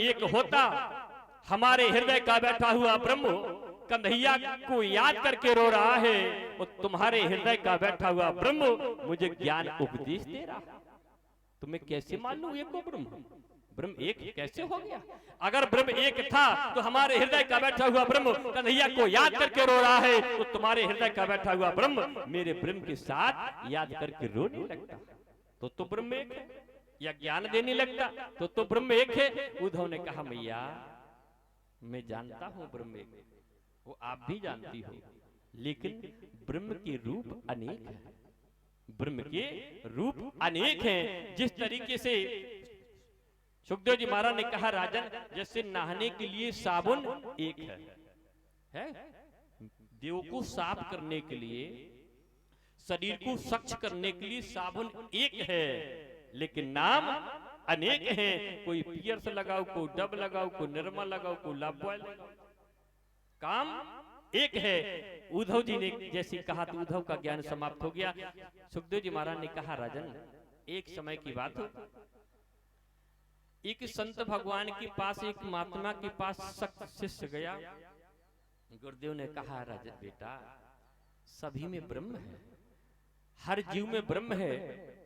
एक होता हमारे हृदय का बैठा हुआ ब्रह्म कन्हैया को याद करके रो रहा है, और तुम्हारे हृदय का बैठा हुआ ब्रह्म मुझे ज्ञान उपदेश दे रहा है। तो मैं कैसे मान लूं एक को ब्रह्म? ब्रह्म एक कैसे हो गया? अगर ब्रह्म एक था तो हमारे हृदय का बैठा हुआ ब्रह्म कन्हैया को याद करके रो रहा है, तो तुम्हारे हृदय का बैठा हुआ ब्रह्म मेरे ब्रह्म के साथ याद करके रोने लगता तो ब्रह्म एक है। या ज्ञान देने लगता तो ब्रह्म एक है। उद्धव ने कहा मैया मैं जानता हूं ब्रह्म एक, वो आप भी जानती हो, लेकिन ब्रह्म के रूप अनेक हैं। ब्रह्म के रूप अनेक हैं। जिस तरीके से सुखदेव जी महाराज ने कहा राजन, जैसे नहाने के लिए साबुन एक है? देव को साफ करने के लिए, शरीर को स्वच्छ करने के लिए साबुन एक है, लेकिन नाम अनेक हैं। कोई पियर्स लगाओ, कोई डब लगाओ, कोई निर्मा लगाओ, कोई लाइफबॉय लगाओ, काम एक है। उद्धव जी ने जैसे कहा तो उद्धव का ज्ञान समाप्त हो गया। सुखदेव जी महाराज ने कहा राजन, एक समय की बात हो, एक संत भगवान के पास, एक महात्मा के पास सख्त शिष्य गया। गुरुदेव ने कहा राजन बेटा, सभी में ब्रह्म है, हर जीव में ब्रह्म है,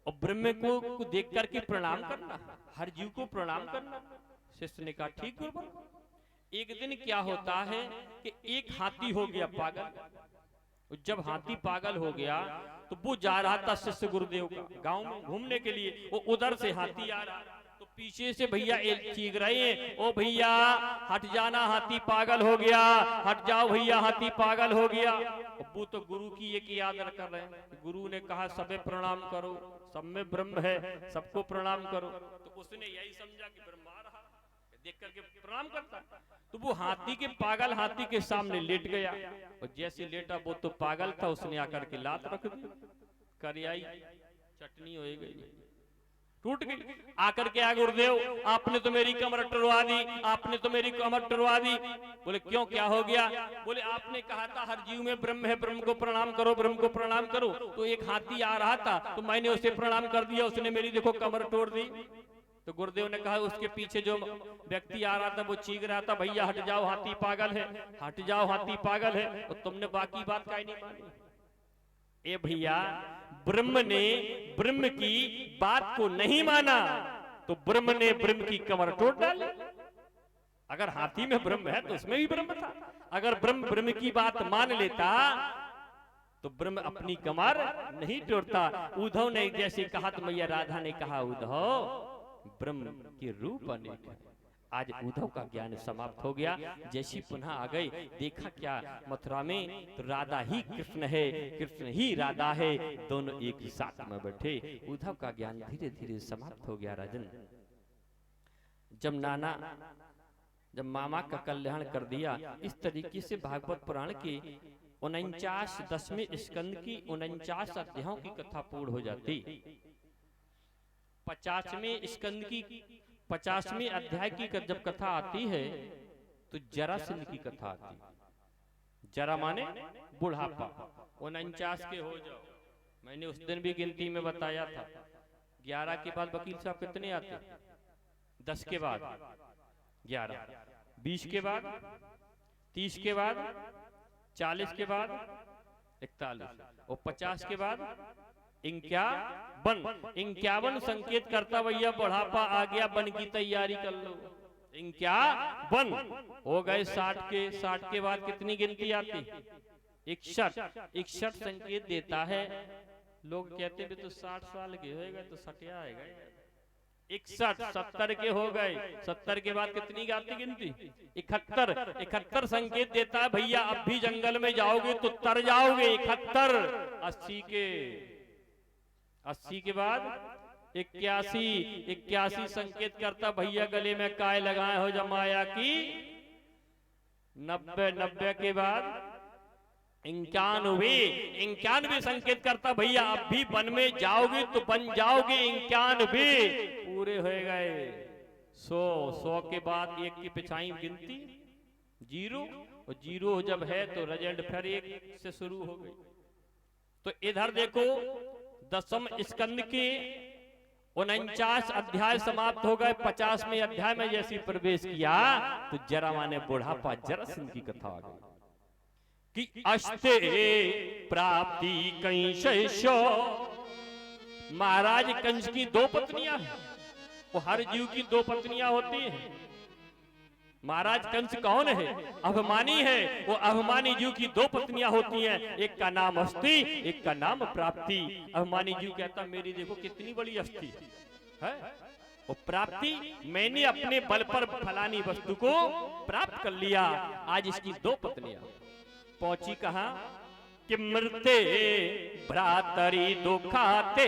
और ब्रह्म को देख करके प्रणाम करना, हर जीव को प्रणाम करना। शिष्य ने कहा ठीक गुरुदेव। एक दिन क्या होता है कि एक हाथी हो गया पागल। जब हाथी पागल हो गया तो वो जा रहा था शिष्य गुरुदेव का गांव में घूमने के लिए, वो उधर से हाथी आ रहा, तो पीछे से भैया चीख रहे हैं, ओ भैया हट जाना, हाथी पागल हो गया, हट जाओ भैया, हाथी पागल हो गया। वो तो गुरु की एक याद कर रहे हैं। गुरु ने कहा सबे प्रणाम करो, सब में ब्रह्म है, सबको प्रणाम करो। तो उसने यही समझा कि ब्रह्म आ रहा, देख करके प्रणाम करता। तो वो हाथी के पागल हाथी के सामने लेट गया, और जैसे लेटा वो तो पागल था, उसने आकर के लात रख दी, करियाई चटनी हो गई, टूट गई। आकर के आ गुरुदेव आपने तो मेरी कमर टुरवा दी, आपने तो मेरी कमर टुरवा दी। बोले क्यों, क्या हो गया? बोले आपने कहा था हर जीव में ब्रह्म है, ब्रह्म को प्रणाम करो, ब्रह्म को प्रणाम करो। तो एक हाथी आ रहा था तो मैंने उसे प्रणाम कर दिया, उसने मेरी देखो कमर तोड़ दी। तो गुरुदेव ने कहा उसके पीछे जो व्यक्ति आ रहा था वो चीख रहा था भैया हट जाओ, हाथी पागल है, हट जाओ, हाथी पागल है। और तुमने बाकी बात काहे नहीं मानी? ए भैया, ब्रह्म ने ब्रह्म की बात को नहीं माना तो ब्रह्म ने ब्रह्म की कमर तोड़ डाली। अगर हाथी में ब्रह्म है तो उसमें भी ब्रह्म था। अगर ब्रह्म ब्रह्म की बात मान लेता तो ब्रह्म अपनी कमर नहीं तोड़ता। उद्धव ने जैसे कहा तो मैया राधा ने कहा उद्धव ब्रह्म के रूप अनेक है। आज उद्धव का ज्ञान समाप्त हो गया। जैसी पुनः आ गई, देखा क्या मथुरा में तो राधा ही कृष्ण है, कृष्ण ही राधा है, दोनों एक ही साथ में बैठे। उद्धव का ज्ञान धीरे धीरे समाप्त हो गया। राजन, जब मामा का कल्याण कर दिया, इस तरीके से भागवत पुराण की 49वें स्कंद की 49 अध्यायों की कथा पूर्ण हो जाती। 50वें स्कंद की 50वें अध्याय की जब कथा आती है तो जरासंध की कथा आती। जरा माने बुढ़ापा, 49 के हो जाओ। मैंने उस दिन भी गिनती में बताया था, 11 के बाद वकील साहब कितने आते? 10 के बाद 11, 20 के बाद 30 के बाद 40 के बाद 41 और 50 के बाद 51 संकेत करता भैया बुढ़ापा आ गया, बन की तैयारी कर लो। 51 हो गए। 60 के बाद कितनी गिनती आती? 61 संकेत देता है। लोग कहते भी तो 60 साल के होएगा तो सटिया आएगा। 61 70 के हो गए। 70 के बाद कितनी आती गिनती? 71 संकेत देता है भैया अब भी जंगल में जाओगे तो तर जाओगे। 71 80 के बाद 81 संकेत करता भैया गले में काय लगाए हो जमाया की। 90 के बाद 91 संकेत करता भैया अब भी वन में जाओगे तो बन जाओगे। 91 पूरे हो गए। 100 के बाद एक की पिछाई गिनती 0 और 0 जब है तो रिजल्ट फिर 1 से शुरू हो गई। तो इधर देखो 10वें स्कंद के 49 अध्याय समाप्त हो गए, 50वें अध्याय में जैसी प्रवेश किया तो जरावा ने बुढ़ापा जरासंध की कथा आ गई कि अस्ते प्राप्ति कंसो। महाराज कंस की 2 पत्नियां हैं, वो हर जीव की 2 पत्नियां होती हैं। महाराज कंस कौन है? अभिमानी है। वो अभिमानी जीव की 2 पत्नियां होती हैं, एक का नाम अस्थि, एक का नाम प्राप्ति। अभिमानी जीव कहता मेरी देखो कितनी बड़ी अस्थि है, वो प्राप्ति मैंने अपने बल पर फलानी वस्तु को प्राप्त कर लिया। आज इसकी 2 पत्नियां पहुंची कहां कि मृते भ्रातरी दुखाते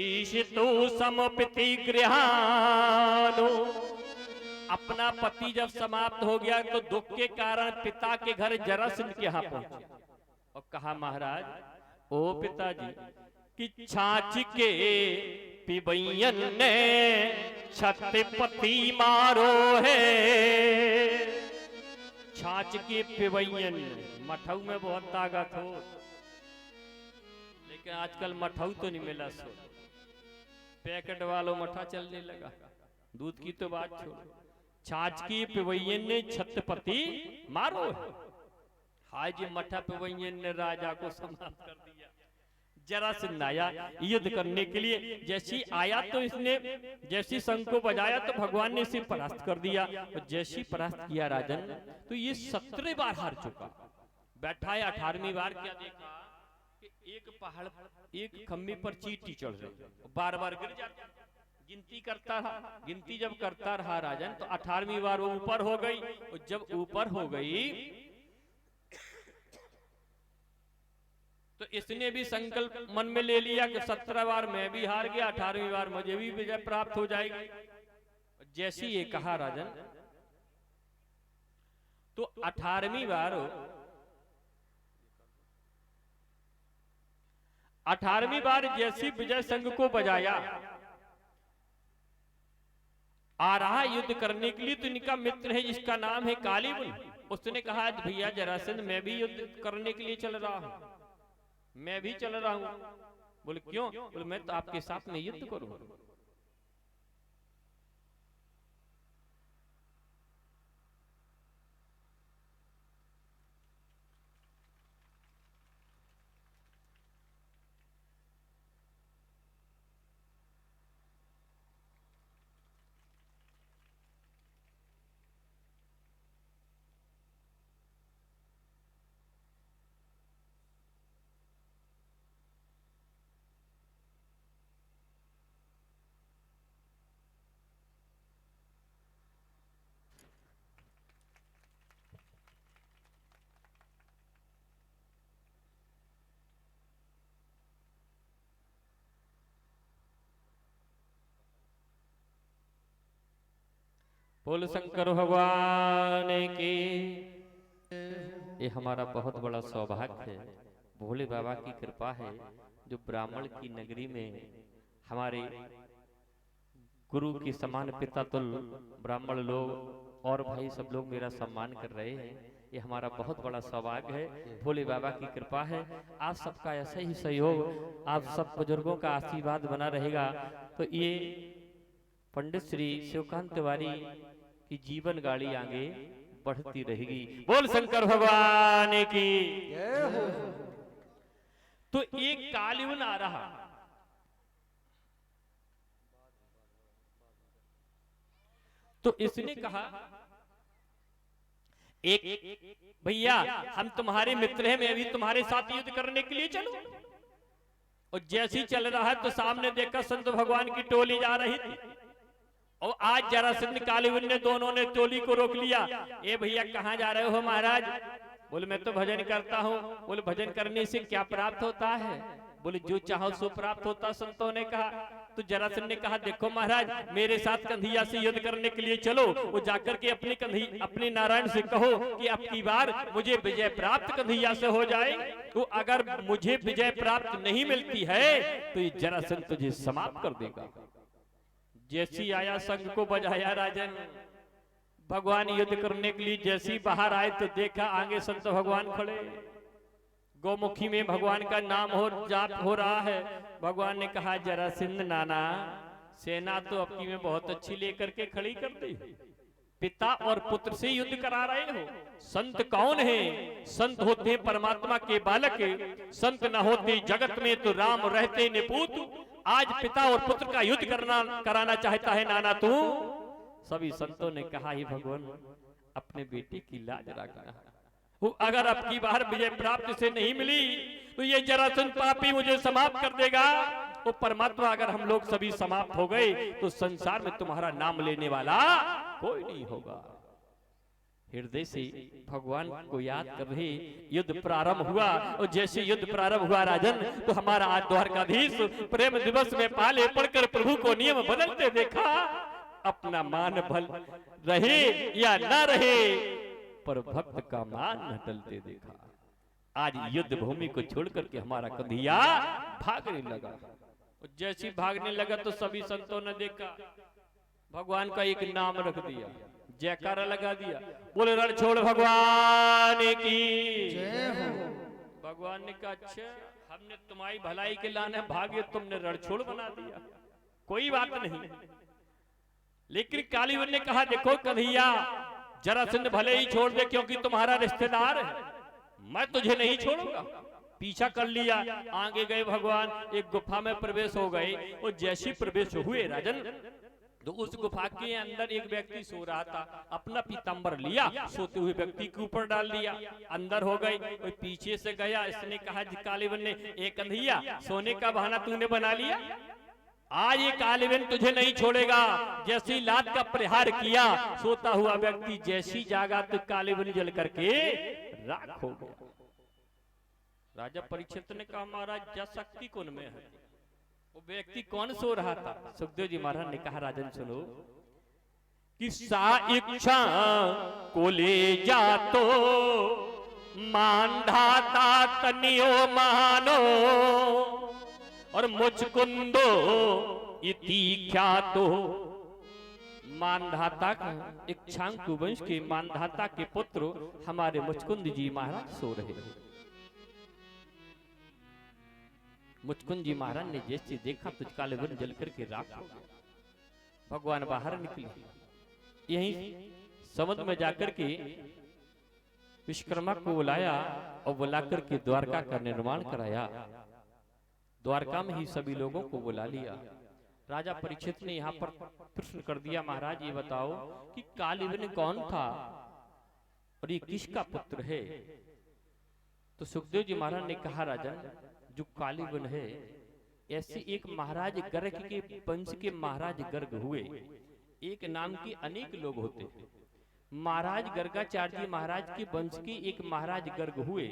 ईशितु समपिति गृहानो। अपना पति जब समाप्त हो गया तो दुख के कारण पिता के घर जरासंध के यहाँ पहुंचे और कहा महाराज ओ पिताजी कि छाछ के पिबैयन ने छत्रपति मारो है। छाछ के पिबैयन, मठऊ में बहुत ताकत हो, लेकिन आजकल मठऊ तो नहीं मिला, सो पैकेट वालों मठा चलने लगा, दूध की तो बात छोड़ो। छाछ की पिबैयन ने छत्रपति मारो है। हाजी मठा पिबैयन ने राजा को समाप्त कर दिया। जरासंध आया युद्ध करने के लिए, जैसी आया तो इसने जैसी शंख को बजाया तो भगवान ने इसे परास्त कर दिया। और जैसी परास्त किया राजन तो ये 17 बार हार चुका। बैठा है 18वीं बार, क्या देखा कि एक पहाड़ एक खम्बे पर चींटी चढ़ रही, बार बार गिर जाता। गिनती करता रहा, गिनती जब करता रहा राजन तो 18वीं बार वो ऊपर हो गई। और जब ऊपर हो गई तो इसने भी संकल्प मन में ले लिया कि 17 बार मैं भी हार गया, 18वीं बार मुझे भी विजय प्राप्त हो जाएगी। जैसी ये कहा राजन तो 18वीं बार जैसी विजय संघ को बजाया, आ रहा युद्ध करने के लिए, तो इनका मित्र है जिसका नाम है कालीबन। उसने कहा भैया जरासंध मैं भी युद्ध करने के लिए चल रहा हूं, मैं भी चल रहा हूं। बोले क्यों? बोले मैं तो आपके साथ में युद्ध करूं। बोल शंकर भगवान की। ये हमारा बहुत बड़ा सौभाग्य है, भोले बाबा की कृपा है, जो ब्राह्मण की नगरी में हमारे गुरु के समान पिता तुल ब्राह्मण लोग और भाई सब लोग मेरा सम्मान कर रहे हैं। ये हमारा बहुत बड़ा सौभाग्य है, भोले बाबा की कृपा है। आप सबका ऐसा ही सहयोग, आप सब बुजुर्गों का आशीर्वाद बना रहेगा तो ये पंडित श्री शिवकांत तिवारी की जीवन गाड़ी आगे बढ़ती रहेगी। बोल शंकर भगवान की। तो एक कालीवन आ रहा, तो इसने कहा एक भैया हम तुम्हारे मित्र हैं, मैं भी तुम्हारे साथ युद्ध करने के लिए चलूं। और जैसे ही चल रहा है तो सामने देखकर संत भगवान की टोली जा रही थी। और आज जरासंध कालीवन ने दोनों ने टोली को रोक लिया। ए भैया कहाँ जा रहे हो महाराज? बोले मैं तो भजन करता हूँ। बोले भजन करने से क्या प्राप्त होता है? बोले जो चाहो सो प्राप्त होता, संतों ने कहा। तो जरासंध ने कहा देखो महाराज मेरे साथ कंधिया से युद्ध करने के लिए चलो। वो जाकर के अपने नारायण से कहो कि अब की बार मुझे विजय प्राप्त कंधिया से हो जाए। तो अगर मुझे विजय प्राप्त नहीं मिलती है तो ये जरासंध तुझे समाप्त कर देगा। जैसी आया संघ को बजाया राजन, भगवान युद्ध करने के लिए जैसी बाहर आए तो देखा आगे संत भगवान खड़े, गौमुखी में भगवान का नाम हो जाप हो रहा है। भगवान ने कहा जरासंध नाना, सेना तो अपनी में बहुत अच्छी लेकर के खड़ी कर दी, पिता और पुत्र से युद्ध करा रहे हो। संत कौन है? संत होते हैं परमात्मा के बालक, संत न होते जगत में तो राम रहते निपूत। आज पिता और पुत्र का युद्ध कराना चाहता है नाना तू। सभी संतों ने कहा ही भगवान अपने बेटे की लाज रखना, अगर अब की बार विजय प्राप्त से नहीं मिली तो ये जरासंध पापी मुझे समाप्त कर देगा। वो परमात्मा अगर हम लोग सभी समाप्त हो गए तो संसार में तुम्हारा नाम लेने वाला कोई नहीं होगा। हृदय से भगवान को याद कर रहे युद्ध प्रारंभ हुआ। और जैसे युद्ध प्रारंभ हुआ राजन, तो हमारा आज द्वारकाधीश प्रेम दिवस में पाले पढ़कर प्रभु को नियम बदलते देखा। अपना मान भल रहे या ना रहे, पर भक्त का मान न टलते देखा। आज युद्ध भूमि को छोड़कर के हमारा कन्हैया भागने लगा। जैसी भागने लगा तो सभी संतों ने देखा, भगवान का एक नाम रख दिया, जयकारा लगा दिया, बोले रण छोड़ भगवान की जय हो। भगवान ने कहा अच्छा, हमने तुम्हारी भलाई के लाने भाग्य तुमने रण छोड़ बना दिया, कोई बात नहीं। लेकिन कालीवन ने कहा देखो कन्हैया, जरासंध भले ही छोड़ दे क्योंकि तुम्हारा रिश्तेदार है, मैं तुझे नहीं छोड़ूंगा। पीछा कर लिया, आगे गए भगवान, एक गुफा में प्रवेश हो गए। और जैसे प्रवेश हुए राजन, तो उस गुफा के अंदर एक व्यक्ति सो रहा था। अपना पीताम्बर लिया, सोते हुए व्यक्ति के ऊपर डाल दिया, अंदर हो गए। कोई पीछे से गया, इसने कहा कालीवन ने, एक कन्हैया सोने का बहाना तूने बना लिया, आज ये कालीवन तुझे नहीं छोड़ेगा। जैसी लात का प्रहार किया, सोता हुआ व्यक्ति जैसी जागा तो कालीवन जल करके राख हो गया। राजा परीक्षित ने कहा महाराज जा शक्ति कौन में है? वो व्यक्ति कौन सो रहा था? सुखदेव जी महाराज ने कहा राजन सुनो कि सा इच्छा को ले जा तो मानधाता तनियो मानो, और मुचकुंदो इति ख्यातो। मानधाता का इक्ष्वाकु वंश के मानधाता के पुत्र हमारे मुचकुंद जी महाराज सो रहे। मुचकुंद जी महाराज ने जैसे देखा तो कालीवन जल करके राख हो गया। भगवान बाहर निकले, यहीं समुद्र में जाकर के विश्वकर्मा को बुलाया और बुलाकर के द्वारका का निर्माण कराया। द्वारका में ही सभी लोगों को बुला लिया। राजा परीक्षित ने यहाँ पर प्रश्न कर दिया महाराज ये बताओ कि कालीवन कौन था और ये किसका पुत्र है? तो सुखदेव जी महाराज ने कहा राजन जो कालीवन है, ऐसे एक महाराज गर्ग के वंश के महाराज गर्ग हुए। एक नाम के अनेक लोग होते हैं। महाराज गर्गाचार्य जी महाराज के वंश के एक महाराज गर्ग हुए।